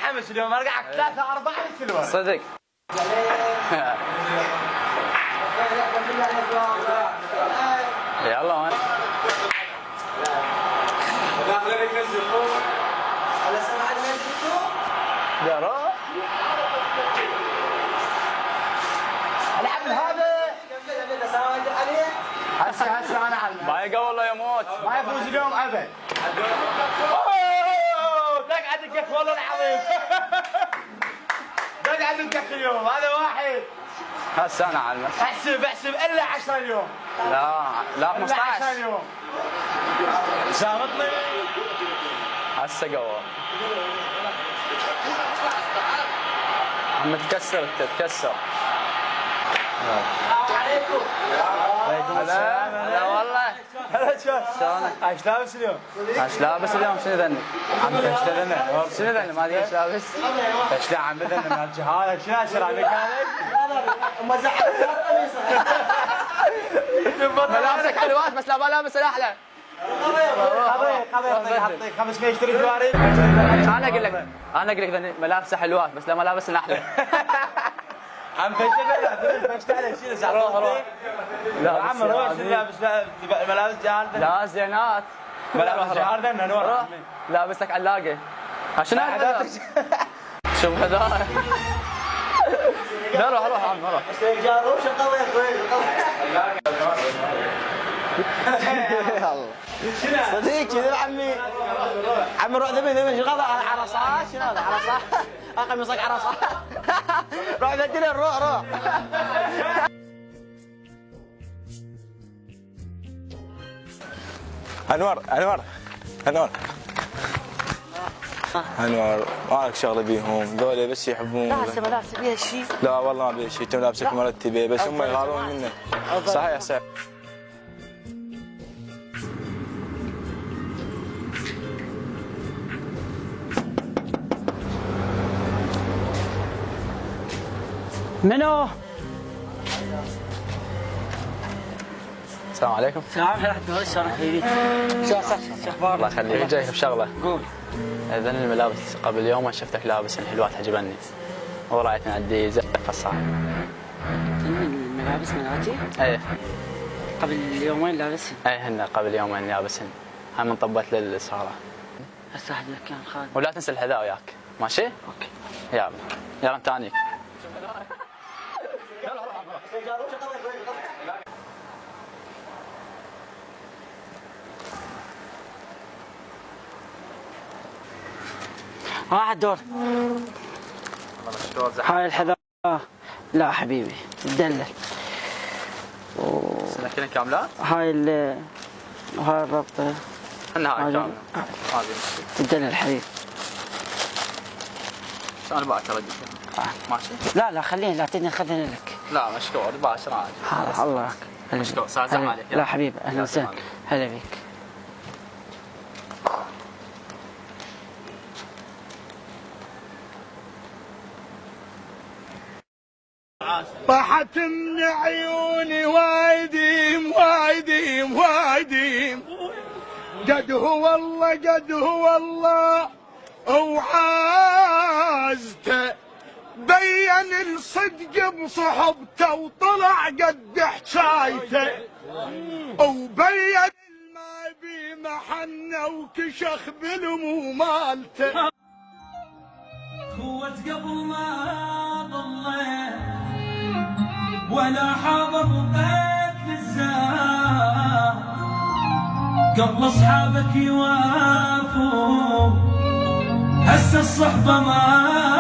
متحمس اليوم ارجعك 3-4 سلوى صدق. يلا وين؟ داخلين ينزل فوق على سماع المنزل فوق يا روح العب هذا هسه انا على ما يقوى والله يموت. ما يفوز اليوم ابد. تقعد الكف والله العظيم. تقعد الكف اليوم هذا واحد. هسه انا على احسب الا 10 اليوم. لا 15 15 اليوم. شامطني هسه قوى. عم تكسر تتكسر. السلام عليكم. وعليكم السلام. هلا والله. هلا شلونك؟ ايش لابس اليوم؟ ايش لابس اليوم؟ شنو ذنب؟ عم تشتغل شنو ذنب؟ ما ادري ايش لابس. ايش عم بذن من الجهاز شنو اشر عليك هذا؟ ملابسك حلوات بس لا ملابس الاحلى. قضيت حطيك 500 اشتري جواري. انا اقول لك ملابسه حلوات بس لا ملابس الاحلى. عم فشتغل شيل روح لا عم روح لابس ملابس جهاردن. لا زينات ملابس جهاردن نور. لابس لك علاقه. شنو هذا؟ شوف هذا. لا روح عم روح. جاروش قوي يلا صديق كذا عمي روح ذبي شو غضا عرصات شنو هذا عرصات قميصك عرصات روح بدل روح انور مالك شغله بيهم ذولا بس يحبون. لا هسه ملابس بيها شيء. لا والله ما بيها شيء انت ملابسك مرتبه بس هم يغارون منك. صحيح منو؟ السلام عليكم. السلام عليكم. شلونك حبيبي؟ شو اخبارك؟ الله يخليك. جاي بشغله. قول. اذن الملابس قبل يوم شفتك لابس حلوات عجبني ورأيت نعدي زفه الصاحب. الملابس مالتي؟ ايه قبل يومين لابسهن. ايه هن قبل يومين لابسهن. هاي من طبت للصاله. هسه احد لك كان خالد. ولا تنسى الحذاء وياك ماشي؟ اوكي. يلا انت عنيك. واحد دور. هاي الحذاء. لا حبيبي تدلل. سنكين كاملة؟ هاي الربطة. هاي كاملة. هذه تدلل حبيبي. انا باكر ردي ماشي؟ لا خليني لا تدني خذني لك. لا مشكور باشر عادي. الله مشكور سازم عليك. لا حبيبي اهلا وسهلا هلا بيك. طاحت من عيوني وايديم قد هو الله وعازته بين الصدق بصحبته وطلع قد حكايته وبين ما بي محنه وكشخ بالمو مالته. خوت قبل ما ضليت ولا حاضر قتل الزار قبل اصحابك يوافوا هسه الصحبه ما